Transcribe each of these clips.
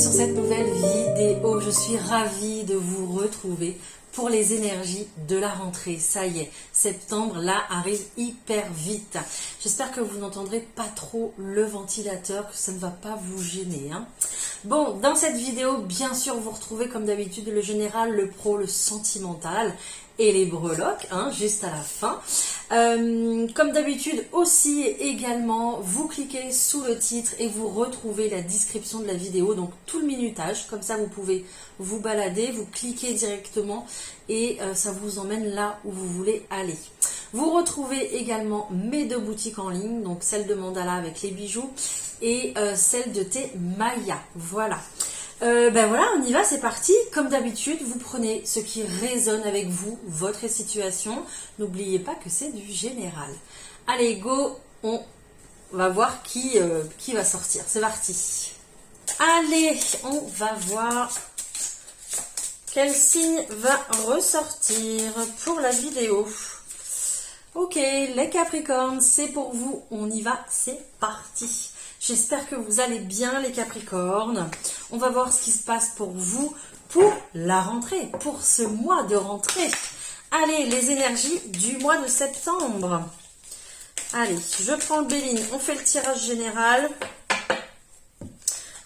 sur cette nouvelle vidéo. Je suis ravie de vous retrouver pour les énergies de la rentrée. Ça y est, septembre là arrive hyper vite. J'espère que vous n'entendrez pas trop le ventilateur, que ça ne va pas vous gêner. Bon, dans cette vidéo, bien sûr, vous retrouvez comme d'habitude le général, le pro, le sentimental et les breloques, juste à la fin. Comme d'habitude aussi également, vous cliquez sous le titre et vous retrouvez la description de la vidéo, donc tout le minutage, comme ça vous pouvez vous balader, vous cliquez directement et ça vous emmène là où vous voulez aller. Vous retrouvez également mes deux boutiques en ligne, donc celle de Mandala avec les bijoux et celle de thé Maya, voilà. Ben voilà, on y va, c'est parti. Comme d'habitude, vous prenez ce qui résonne avec vous, votre situation. N'oubliez pas que c'est du général. Allez, go, on va voir qui va sortir. C'est parti. Allez, on va voir quel signe va ressortir pour la vidéo. Ok, les Capricornes, c'est pour vous. On y va, c'est parti. J'espère que vous allez bien les Capricornes. On va voir ce qui se passe pour vous pour la rentrée, pour ce mois de rentrée. Allez, les énergies du mois de septembre. Allez, je prends le Béline, on fait le tirage général.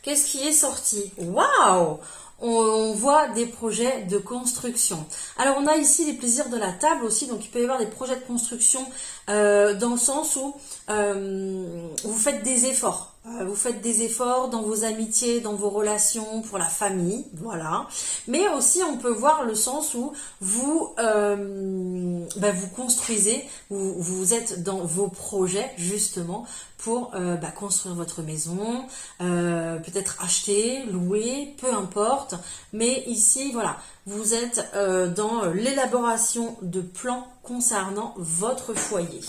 Qu'est-ce qui est sorti? Waouh! On voit des projets de construction. Alors on a ici les plaisirs de la table aussi, donc il peut y avoir des projets de construction dans le sens où vous faites des efforts. Vous faites des efforts dans vos amitiés, dans vos relations, pour la famille, voilà. Mais aussi on peut voir le sens où vous vous construisez, vous êtes dans vos projets justement pour construire votre maison, peut-être acheter, louer, peu importe. Mais ici, voilà, vous êtes dans l'élaboration de plans concernant votre foyer.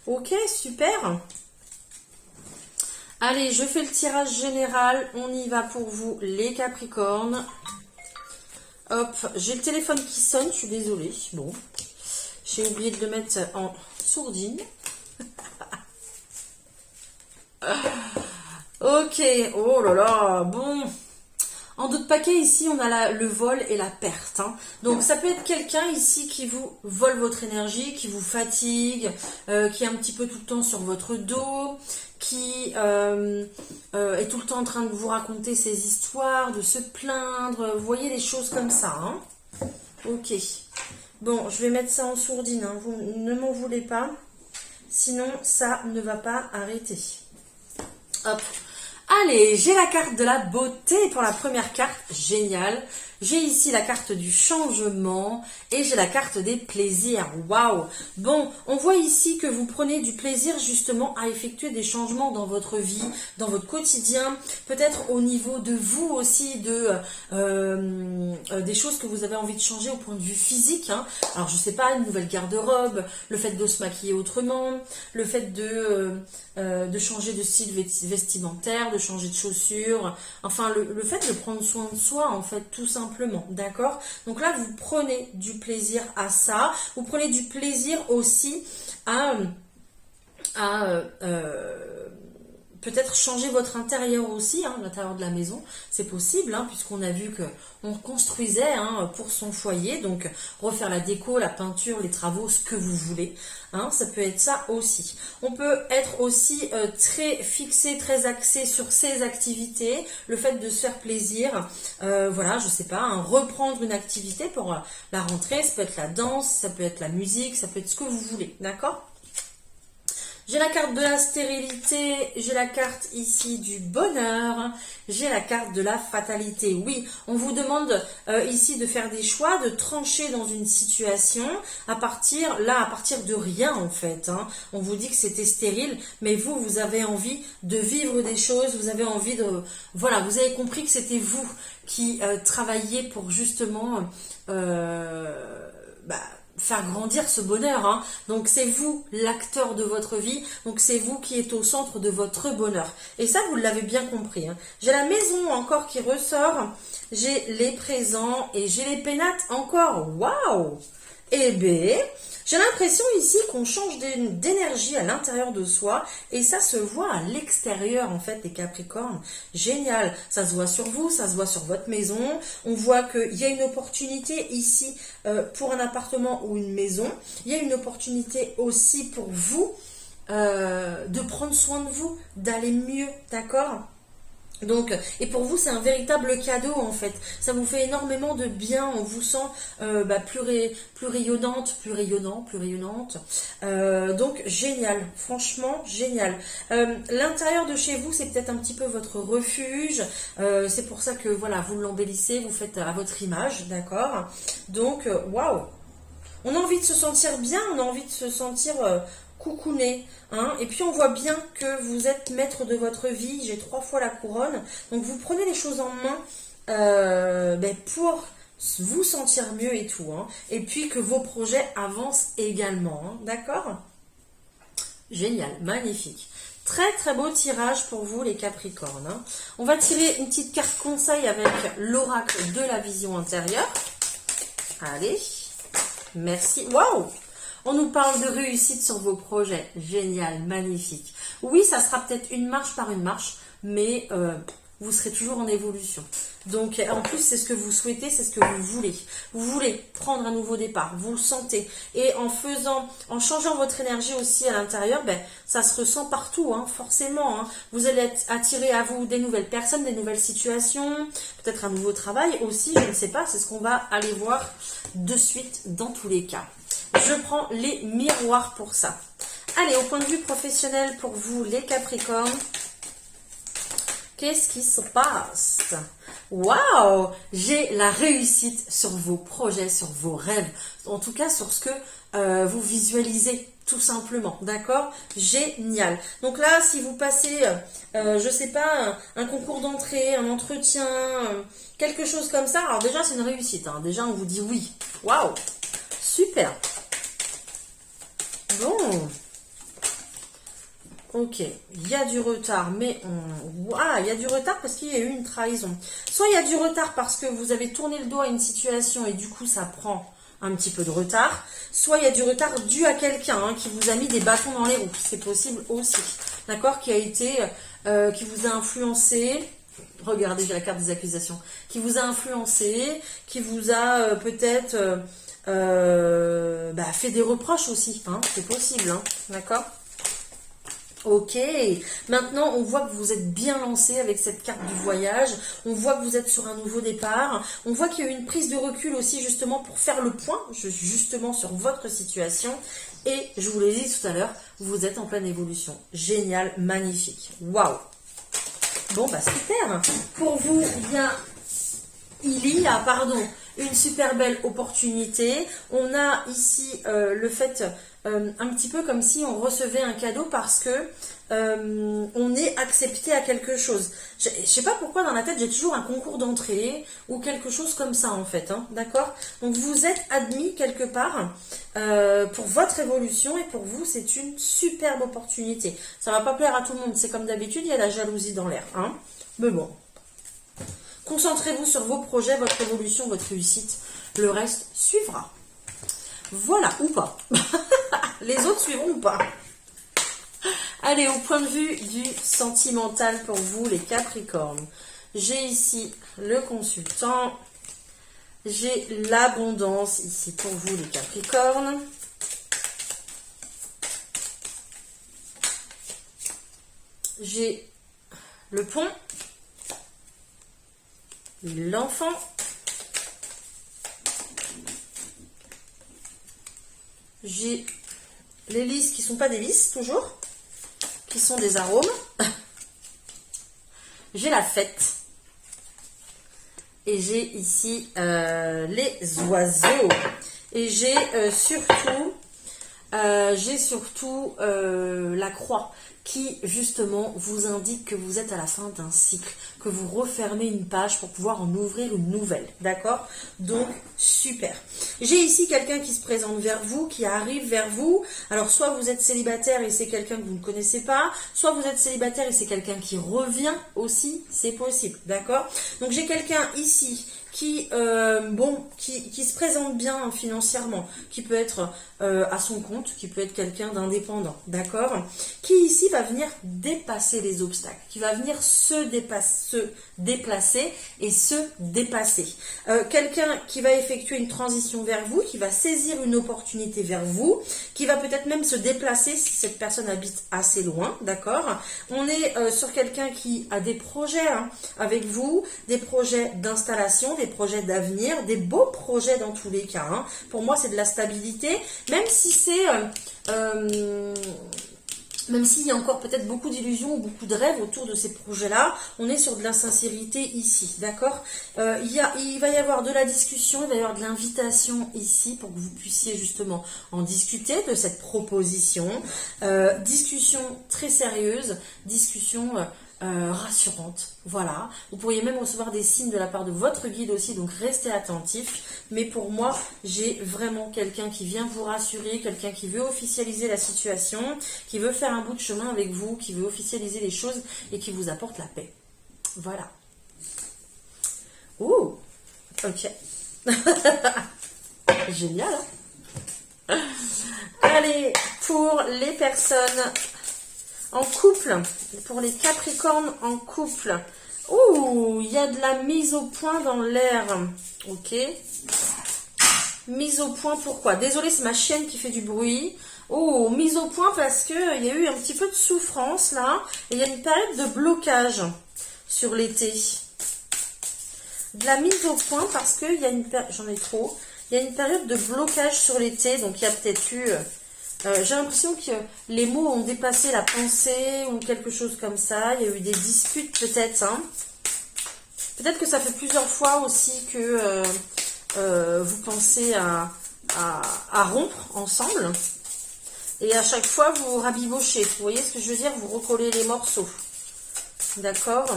Ok, super. Allez, je fais le tirage général. On y va pour vous, les Capricornes. Hop, j'ai le téléphone qui sonne, je suis désolée. Bon, j'ai oublié de le mettre en sourdine. Ok, oh là là, bon. En d'autres paquets, ici, on a le vol et la perte. Donc, ça peut être quelqu'un ici qui vous vole votre énergie, qui vous fatigue, qui est un petit peu tout le temps sur votre dos, qui est tout le temps en train de vous raconter ses histoires, de se plaindre. Vous voyez les choses comme ça. Ok. Bon, je vais mettre ça en sourdine. Vous ne m'en voulez pas. Sinon, ça ne va pas arrêter. Hop. Allez, j'ai la carte de la beauté pour la première carte, génial. J'ai ici la carte du changement et j'ai la carte des plaisirs. Waouh! Bon, on voit ici que vous prenez du plaisir justement à effectuer des changements dans votre vie, dans votre quotidien, peut-être au niveau de vous aussi, des choses que vous avez envie de changer au point de vue physique. Alors, je sais pas, une nouvelle garde-robe, le fait de se maquiller autrement, le fait de changer de style vestimentaire, de changer de chaussures, enfin le fait de prendre soin de soi en fait tout simplement, d'accord? Donc là vous prenez du plaisir à ça, vous prenez du plaisir aussi à peut-être changer votre intérieur aussi, l'intérieur de la maison, c'est possible, puisqu'on a vu que on construisait pour son foyer, donc refaire la déco, la peinture, les travaux, ce que vous voulez, ça peut être ça aussi. On peut être aussi très fixé, très axé sur ses activités, le fait de se faire plaisir, voilà, je sais pas, reprendre une activité pour la rentrée, ça peut être la danse, ça peut être la musique, ça peut être ce que vous voulez, d'accord? J'ai la carte de la stérilité, j'ai la carte ici du bonheur, j'ai la carte de la fatalité. Oui, on vous demande ici de faire des choix, de trancher dans une situation à partir de rien en fait. On vous dit que c'était stérile, mais vous avez envie de vivre des choses, vous avez envie de... Voilà, vous avez compris que c'était vous qui travailliez pour justement... faire grandir ce bonheur, donc c'est vous l'acteur de votre vie, donc c'est vous qui êtes au centre de votre bonheur, et ça vous l'avez bien compris. J'ai la maison encore qui ressort, j'ai les présents et j'ai les pénates encore. Waouh! Eh bien, J'ai l'impression ici qu'on change d'énergie à l'intérieur de soi et ça se voit à l'extérieur en fait les Capricornes. Génial, ça se voit sur vous, ça se voit sur votre maison. On voit qu'il y a une opportunité ici pour un appartement ou une maison. Il y a une opportunité aussi pour vous de prendre soin de vous, d'aller mieux, d'accord ? Donc, et pour vous, c'est un véritable cadeau en fait. Ça vous fait énormément de bien. On vous sent plus rayonnante, plus rayonnant, plus rayonnante. Donc, génial. Franchement, génial. L'intérieur de chez vous, c'est peut-être un petit peu votre refuge. C'est pour ça que, voilà, vous l'embellissez, vous faites à votre image, d'accord? Donc, waouh! On a envie de se sentir bien, on a envie de se sentir coucouné. Hein, et puis on voit bien que vous êtes maître de votre vie. J'ai 3 fois la couronne. Donc vous prenez les choses en main pour vous sentir mieux et tout. Hein, et puis que vos projets avancent également. Hein, d'accord? Génial, magnifique. Très très beau tirage pour vous les Capricornes. Hein. On va tirer une petite carte conseil avec l'oracle de la vision intérieure. Allez, merci. Waouh! On nous parle de réussite sur vos projets. Génial, magnifique. Oui, ça sera peut-être une marche par une marche, mais vous serez toujours en évolution. Donc, en plus, c'est ce que vous souhaitez, c'est ce que vous voulez. Vous voulez prendre un nouveau départ, vous le sentez. Et en changeant votre énergie aussi à l'intérieur, ça se ressent partout, hein, forcément. Hein. Vous allez attirer à vous des nouvelles personnes, des nouvelles situations, peut-être un nouveau travail aussi, je ne sais pas. C'est ce qu'on va aller voir de suite dans tous les cas. Je prends les miroirs pour ça. Allez, au point de vue professionnel pour vous, les Capricornes, qu'est-ce qui se passe? Waouh! J'ai la réussite sur vos projets, sur vos rêves. En tout cas, sur ce que vous visualisez, tout simplement. D'accord? Génial. Donc là, si vous passez, je sais pas, un concours d'entrée, un entretien, quelque chose comme ça, alors déjà, c'est une réussite. Hein. Déjà, on vous dit oui. Waouh! Super. Bon. Ok, il y a du retard, mais il y a du retard parce qu'il y a eu une trahison. Soit il y a du retard parce que vous avez tourné le dos à une situation et du coup ça prend un petit peu de retard. Soit il y a du retard dû à quelqu'un qui vous a mis des bâtons dans les roues. C'est possible aussi. D'accord? Qui vous a influencé. Regardez, j'ai la carte des accusations. Qui vous a influencé, qui vous a peut-être fait des reproches aussi. Hein, c'est possible, hein, d'accord? Ok, maintenant on voit que vous êtes bien lancé avec cette carte du voyage, on voit que vous êtes sur un nouveau départ, on voit qu'il y a eu une prise de recul aussi justement pour faire le point justement sur votre situation et je vous l'ai dit tout à l'heure, vous êtes en pleine évolution. Génial, magnifique, waouh. Bon bah super, pour vous il y a une super belle opportunité. On a ici le fait un petit peu comme si on recevait un cadeau parce que on est accepté à quelque chose. Je sais pas pourquoi dans la tête j'ai toujours un concours d'entrée ou quelque chose comme ça en fait. Hein, d'accord? Donc vous êtes admis quelque part pour votre évolution et pour vous c'est une superbe opportunité. Ça va pas plaire à tout le monde. C'est comme d'habitude, il y a la jalousie dans l'air. Hein, mais bon. Concentrez-vous sur vos projets, votre évolution, votre réussite. Le reste suivra. Voilà, ou pas. Les autres suivront ou pas. Allez, au point de vue du sentimental pour vous, les Capricornes. J'ai ici le consultant. J'ai l'abondance ici pour vous, les Capricornes. J'ai le pont. L'enfant, j'ai les lys qui ne sont pas des lys toujours, qui sont des arômes, j'ai la fête, et j'ai ici les oiseaux, et j'ai surtout la croix, qui justement vous indique que vous êtes à la fin d'un cycle, que vous refermez une page pour pouvoir en ouvrir une nouvelle, d'accord? Donc, super. J'ai ici quelqu'un qui se présente vers vous, qui arrive vers vous. Alors, soit vous êtes célibataire et c'est quelqu'un que vous ne connaissez pas, soit vous êtes célibataire et c'est quelqu'un qui revient aussi, c'est possible, d'accord? Donc, j'ai quelqu'un ici qui se présente bien financièrement, qui peut être à son compte, qui peut être quelqu'un d'indépendant, d'accord? Qui ici va venir dépasser les obstacles, qui va venir se déplacer et se dépasser. Quelqu'un qui va effectuer une transition vers vous, qui va saisir une opportunité vers vous, qui va peut-être même se déplacer si cette personne habite assez loin, d'accord? On est sur quelqu'un qui a des projets avec vous, des projets d'installation, des projets d'avenir, des beaux projets dans tous les cas. Pour moi, c'est de la stabilité, même si c'est... même s'il y a encore peut-être beaucoup d'illusions ou beaucoup de rêves autour de ces projets-là, on est sur de la sincérité ici, d'accord? Il va y avoir de la discussion, il va y avoir de l'invitation ici pour que vous puissiez justement en discuter de cette proposition. Discussion très sérieuse, discussion rassurante, voilà. Vous pourriez même recevoir des signes de la part de votre guide aussi, donc restez attentifs. Mais pour moi, j'ai vraiment quelqu'un qui vient vous rassurer, quelqu'un qui veut officialiser la situation, qui veut faire un bout de chemin avec vous, qui veut officialiser les choses et qui vous apporte la paix. Voilà. Ouh, ok. Génial, hein? Allez, pour les personnes en couple, pour les Capricornes en couple. Ouh, il y a de la mise au point dans l'air. Ok. Mise au point, pourquoi? Désolée, c'est ma chienne qui fait du bruit. Oh, mise au point parce que il y a eu un petit peu de souffrance là. Et il y a une période de blocage sur l'été. De la mise au point parce qu'il y a une période... J'en ai trop. Il y a une période de blocage sur l'été. Donc il y a peut-être eu... j'ai l'impression que les mots ont dépassé la pensée ou quelque chose comme ça. Il y a eu des disputes peut-être. Peut-être que ça fait plusieurs fois aussi que vous pensez à rompre ensemble. Et à chaque fois, vous rabibochez. Vous voyez ce que je veux dire? Vous recollez les morceaux. D'accord?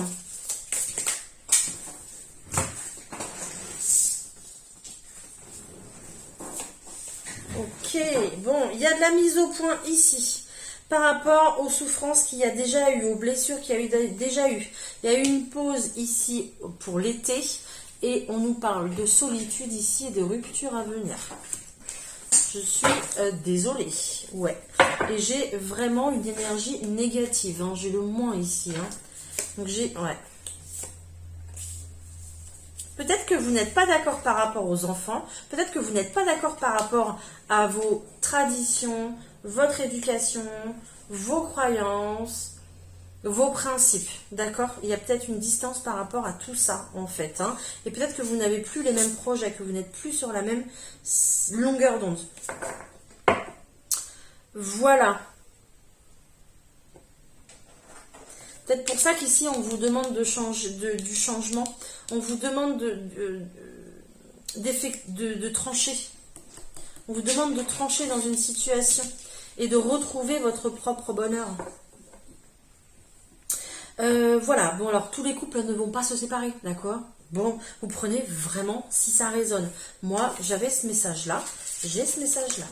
Ok, bon, il y a de la mise au point ici par rapport aux souffrances qu'il y a déjà eu, aux blessures qu'il y a déjà eu. Il y a eu une pause ici pour l'été et on nous parle de solitude ici et de rupture à venir. Je suis désolée, ouais. Et j'ai vraiment une énergie négative, j'ai le moins ici. Donc ouais. Peut-être que vous n'êtes pas d'accord par rapport aux enfants, peut-être que vous n'êtes pas d'accord par rapport à vos traditions, votre éducation, vos croyances, vos principes, d'accord? Il y a peut-être une distance par rapport à tout ça, en fait. Et peut-être que vous n'avez plus les mêmes projets, que vous n'êtes plus sur la même longueur d'onde. Voilà. Peut-être pour ça qu'ici, on vous demande du changement. On vous demande de trancher. On vous demande de trancher dans une situation et de retrouver votre propre bonheur. Voilà. Bon, alors, tous les couples ne vont pas se séparer, d'accord? Bon, vous prenez vraiment si ça résonne. Moi, j'avais ce message-là. J'ai ce message-là.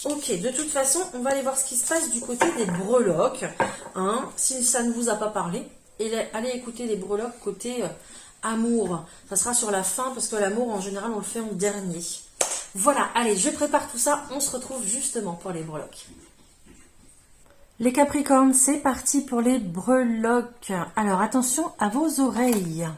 Ok, de toute façon, on va aller voir ce qui se passe du côté des breloques. Si ça ne vous a pas parlé, allez écouter les breloques côté amour. Ça sera sur la fin parce que l'amour, en général, on le fait en dernier. Voilà, allez, je prépare tout ça. On se retrouve justement pour les breloques. Les Capricornes, c'est parti pour les breloques. Alors, attention à vos oreilles.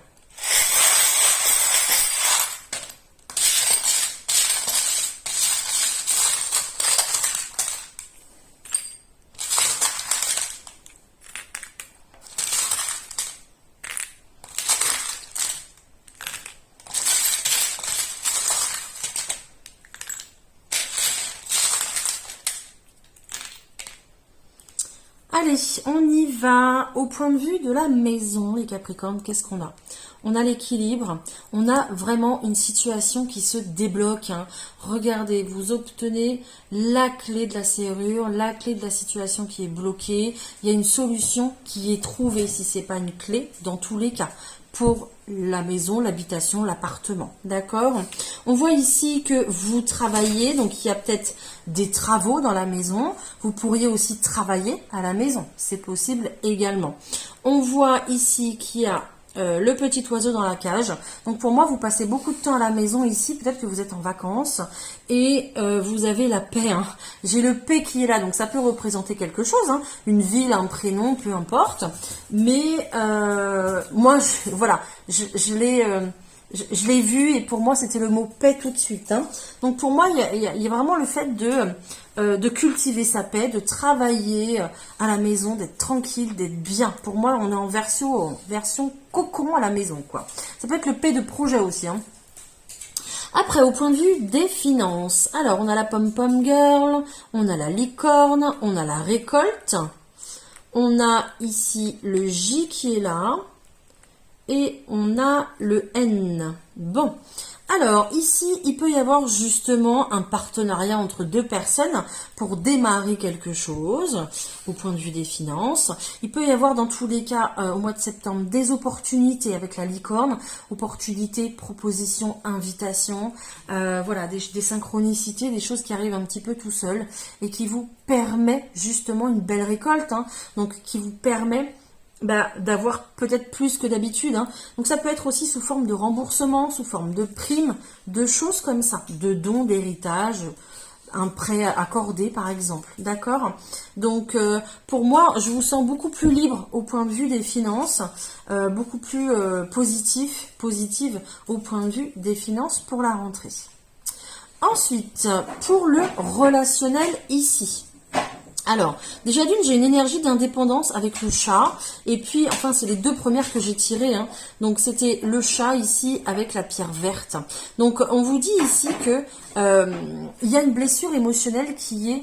Allez, on y va. Au point de vue de la maison, les Capricornes, qu'est-ce qu'on a? On a l'équilibre, on a vraiment une situation qui se débloque. Regardez, vous obtenez la clé de la serrure, la clé de la situation qui est bloquée. Il y a une solution qui est trouvée, si ce n'est pas une clé, dans tous les cas, pour la maison, l'habitation, l'appartement. D'accord? On voit ici que vous travaillez, donc il y a peut-être des travaux dans la maison. Vous pourriez aussi travailler à la maison, c'est possible également. On voit ici qu'il y a le petit oiseau dans la cage. Donc pour moi, vous passez beaucoup de temps à la maison ici. Peut-être que vous êtes en vacances et vous avez la paix. Hein. J'ai le P qui est là, donc ça peut représenter quelque chose. Hein. Une ville, un prénom, peu importe. Mais moi, voilà, je l'ai vu et pour moi, c'était le mot paix tout de suite. Hein. Donc pour moi, il y a vraiment le fait de cultiver sa paix, de travailler à la maison, d'être tranquille, d'être bien. Pour moi, on est en version cocon à la maison, quoi. Ça peut être le P de projet aussi. Hein. Après, au point de vue des finances, alors on a la pom-pom girl, on a la licorne, on a la récolte, on a ici le J qui est là, et on a le N. Bon, alors ici, il peut y avoir justement un partenariat entre deux personnes pour démarrer quelque chose au point de vue des finances. Il peut y avoir dans tous les cas au mois de septembre des opportunités avec la licorne, opportunités, propositions, invitations, voilà, des synchronicités, des choses qui arrivent un petit peu tout seul et qui vous permet justement une belle récolte, hein, donc qui vous permet d'avoir peut-être plus que d'habitude. Hein. Donc ça peut être aussi sous forme de remboursement, sous forme de prime, de choses comme ça, de dons, d'héritage, un prêt accordé par exemple. D'accord? Donc pour moi, je vous sens beaucoup plus libre au point de vue des finances, beaucoup plus positive au point de vue des finances pour la rentrée. Ensuite, pour le relationnel ici. Alors, déjà d'une, j'ai une énergie d'indépendance avec le chat. Et puis, enfin, c'est les deux premières que j'ai tirées. Hein. Donc, c'était le chat ici avec la pierre verte. Donc, on vous dit ici que il y a une blessure émotionnelle qui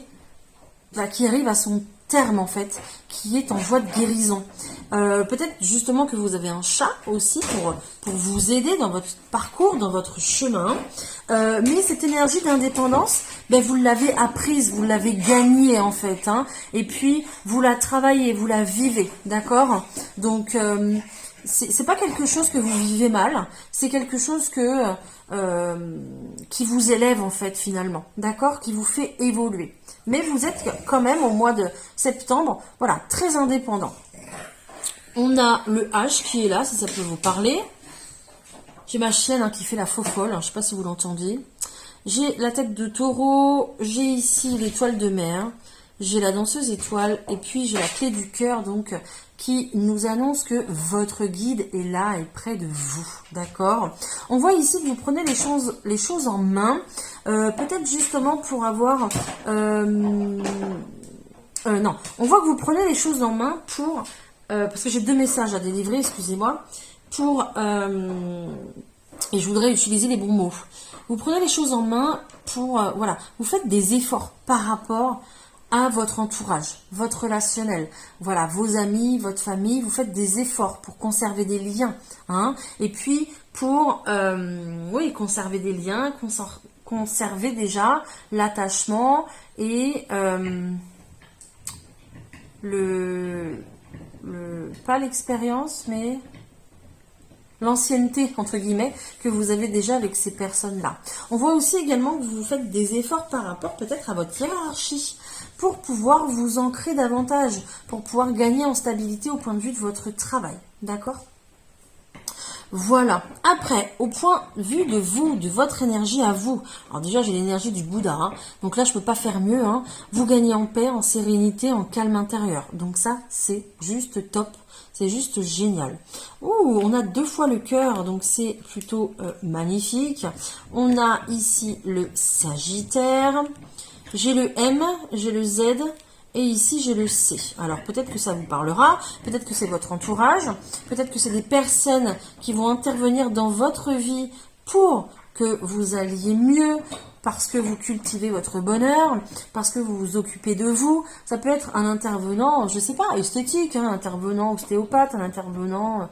arrive à son terme, en fait, qui est en voie de guérison. Peut-être justement que vous avez un chat aussi pour vous aider dans votre parcours, dans votre chemin. Mais cette énergie d'indépendance, vous l'avez apprise, vous l'avez gagnée en fait. Hein, et puis, vous la travaillez, vous la vivez, d'accord? Donc, c'est pas quelque chose que vous vivez mal, c'est quelque chose qui vous élève en fait finalement, d'accord? Qui vous fait évoluer. Mais vous êtes quand même au mois de septembre, voilà, très indépendant. On a le H qui est là, si ça peut vous parler. J'ai ma chienne qui fait la faux folle, je ne sais pas si vous l'entendez. J'ai la tête de taureau, j'ai ici l'étoile de mer, j'ai la danseuse étoile, et puis j'ai la clé du cœur, donc qui nous annonce que votre guide est là et près de vous, d'accord? On voit ici que vous prenez les choses en main, peut-être justement pour avoir... non, on voit que vous prenez les choses en main pour... parce que j'ai deux messages à délivrer, excusez-moi, et je voudrais utiliser les bons mots. Vous prenez les choses en main pour... voilà, vous faites des efforts par rapport à votre entourage, votre relationnel, voilà, vos amis, votre famille, vous faites des efforts pour conserver des liens, hein, et puis pour, conserver des liens, conserver déjà l'attachement et pas l'expérience, mais l'ancienneté, entre guillemets, que vous avez déjà avec ces personnes-là. On voit aussi également que vous faites des efforts par rapport peut-être à votre hiérarchie pour pouvoir vous ancrer davantage, pour pouvoir gagner en stabilité au point de vue de votre travail. D'accord ? Voilà. Après, au point de vue de vous, de votre énergie à vous. Alors déjà, j'ai l'énergie du Bouddha. Hein, donc là, je ne peux pas faire mieux. Hein. Vous gagnez en paix, en sérénité, en calme intérieur. Donc ça, c'est juste top. C'est juste génial. Ouh, on a 2 fois le cœur, donc c'est plutôt magnifique. On a ici le Sagittaire. J'ai le M, j'ai le Z. Et ici, j'ai le C. Alors, peut-être que ça vous parlera, peut-être que c'est votre entourage, peut-être que c'est des personnes qui vont intervenir dans votre vie pour que vous alliez mieux, parce que vous cultivez votre bonheur, parce que vous vous occupez de vous. Ça peut être un intervenant, je ne sais pas, esthétique, un intervenant ostéopathe, un intervenant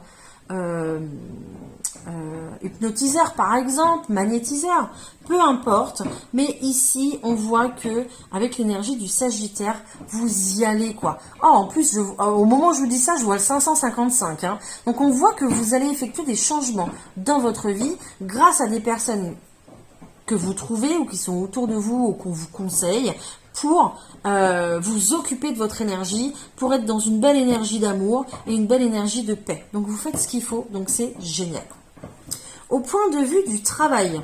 hypnotiseur par exemple, magnétiseur, peu importe, mais ici on voit que avec l'énergie du Sagittaire, vous y allez quoi. Oh, en plus, au moment où je vous dis ça, je vois le 555, hein. Donc on voit que vous allez effectuer des changements dans votre vie grâce à des personnes que vous trouvez ou qui sont autour de vous ou qu'on vous conseille pour vous occuper de votre énergie, pour être dans une belle énergie d'amour et une belle énergie de paix. Donc vous faites ce qu'il faut, donc c'est génial. Au point de vue du travail,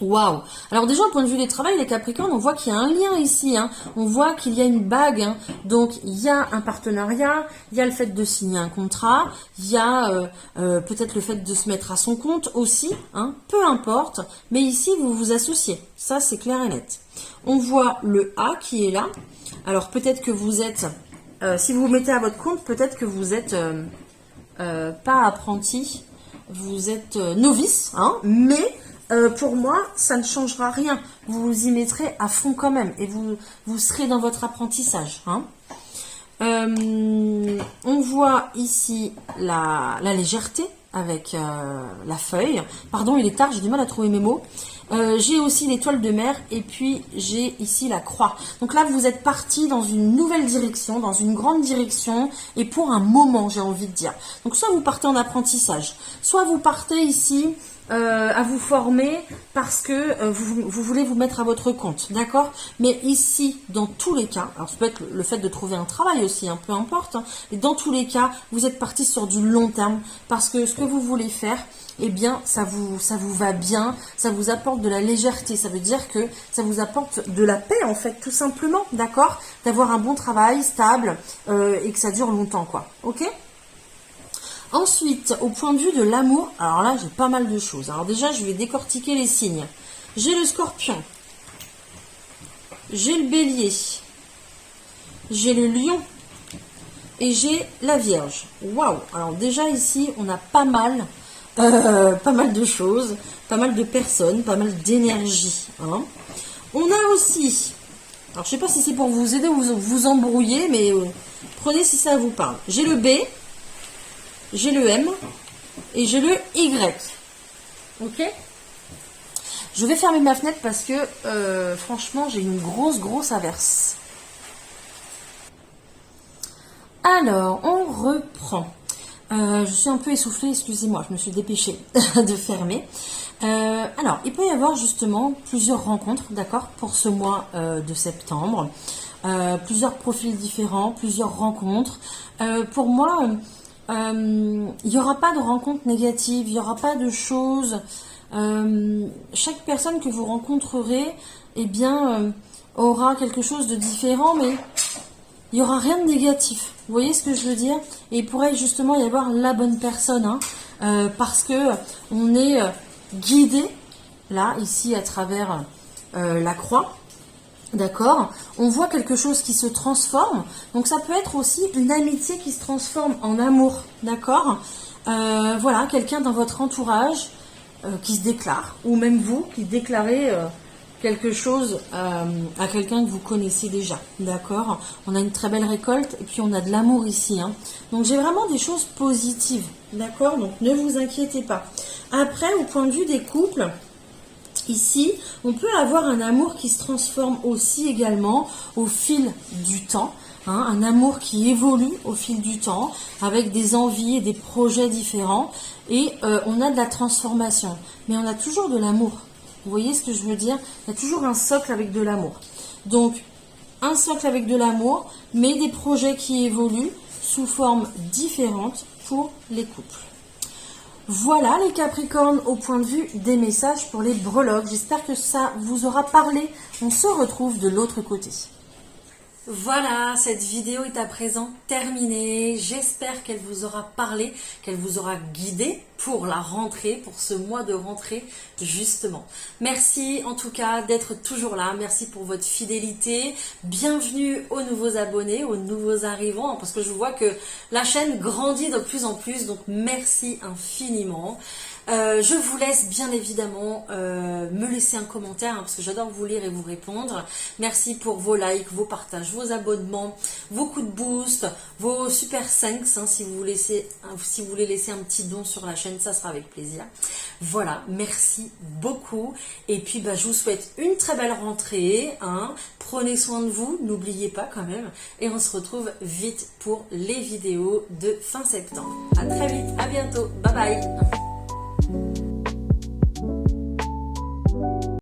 waouh! Alors déjà au point de vue du travail, les Capricornes, on voit qu'il y a un lien ici, hein. On voit qu'il y a une bague, hein. Donc il y a un partenariat, il y a le fait de signer un contrat, il y a peut-être le fait de se mettre à son compte aussi, hein. Peu importe, mais ici vous vous associez, ça c'est clair et net. On voit le A qui est là, alors peut-être que vous êtes, si vous vous mettez à votre compte, peut-être que vous êtes pas apprenti, vous êtes novice, hein, mais pour moi, ça ne changera rien. Vous vous y mettrez à fond quand même et vous serez dans votre apprentissage. Hein. On voit ici la légèreté avec la feuille. Pardon, il est tard, j'ai du mal à trouver mes mots. J'ai aussi l'étoile de mer et puis j'ai ici la croix. Donc là, vous êtes parti dans une nouvelle direction, dans une grande direction et pour un moment, j'ai envie de dire. Donc soit vous partez en apprentissage, soit vous partez ici à vous former parce que vous voulez vous mettre à votre compte, d'accord? Mais ici, dans tous les cas, alors ça peut être le fait de trouver un travail aussi, hein, peu importe, hein, et dans tous les cas, vous êtes parti sur du long terme parce que ce que vous voulez faire, eh bien, ça vous va bien, ça vous apporte de la légèreté, ça veut dire que ça vous apporte de la paix en fait, tout simplement, d'accord? D'avoir un bon travail stable et que ça dure longtemps, quoi, ok? Ensuite, au point de vue de l'amour, alors là, j'ai pas mal de choses. Alors déjà, je vais décortiquer les signes. J'ai le scorpion, j'ai le bélier, j'ai le lion et j'ai la vierge. Waouh! Alors déjà ici, on a pas mal de choses, pas mal de personnes, pas mal d'énergie. Hein. On a aussi, alors je sais pas si c'est pour vous aider ou vous embrouiller, mais prenez si ça vous parle. J'ai le B, j'ai le M et j'ai le Y. Ok? Je vais fermer ma fenêtre parce que franchement j'ai une grosse averse. Alors, on reprend. Je suis un peu essoufflée, excusez-moi, je me suis dépêchée de fermer. Alors, il peut y avoir justement plusieurs rencontres, d'accord, pour ce mois de septembre. Plusieurs profils différents, plusieurs rencontres. Pour moi... il n'y aura pas de rencontre négative, il n'y aura pas de choses. Chaque personne que vous rencontrerez, eh bien, aura quelque chose de différent, mais il n'y aura rien de négatif. Vous voyez ce que je veux dire? Et il pourrait justement y avoir la bonne personne, hein, parce que on est guidé, là, ici, à travers la croix. D'accord, on voit quelque chose qui se transforme, donc ça peut être aussi une amitié qui se transforme en amour, d'accord, voilà, quelqu'un dans votre entourage qui se déclare, ou même vous qui déclarez quelque chose à quelqu'un que vous connaissez déjà, d'accord, on a une très belle récolte et puis on a de l'amour ici, hein. Donc j'ai vraiment des choses positives, d'accord, donc ne vous inquiétez pas. Après, au point de vue des couples, ici, on peut avoir un amour qui se transforme aussi également au fil du temps, hein, un amour qui évolue au fil du temps, avec des envies et des projets différents, et on a de la transformation, mais on a toujours de l'amour. Vous voyez ce que je veux dire? Il y a toujours un socle avec de l'amour. Donc, un socle avec de l'amour, mais des projets qui évoluent sous forme différente pour les couples. Voilà les Capricornes au point de vue des messages pour les breloques. J'espère que ça vous aura parlé. On se retrouve de l'autre côté. Voilà, cette vidéo est à présent terminée. J'espère qu'elle vous aura parlé, qu'elle vous aura guidé pour la rentrée, pour ce mois de rentrée justement. Merci en tout cas d'être toujours là. Merci pour votre fidélité. Bienvenue aux nouveaux abonnés, aux nouveaux arrivants, parce que je vois que la chaîne grandit de plus en plus. Donc merci infiniment. Je vous laisse bien évidemment me laisser un commentaire, hein, parce que j'adore vous lire et vous répondre. Merci pour vos likes, vos partages, vos abonnements, vos coups de boost, vos super thanks, hein, si vous voulez laisser un petit don sur la chaîne, ça sera avec plaisir. Voilà, merci beaucoup. Et puis je vous souhaite une très belle rentrée, hein. Prenez soin de vous, n'oubliez pas quand même. Et on se retrouve vite pour les vidéos de fin septembre. À très vite, à bientôt, bye bye.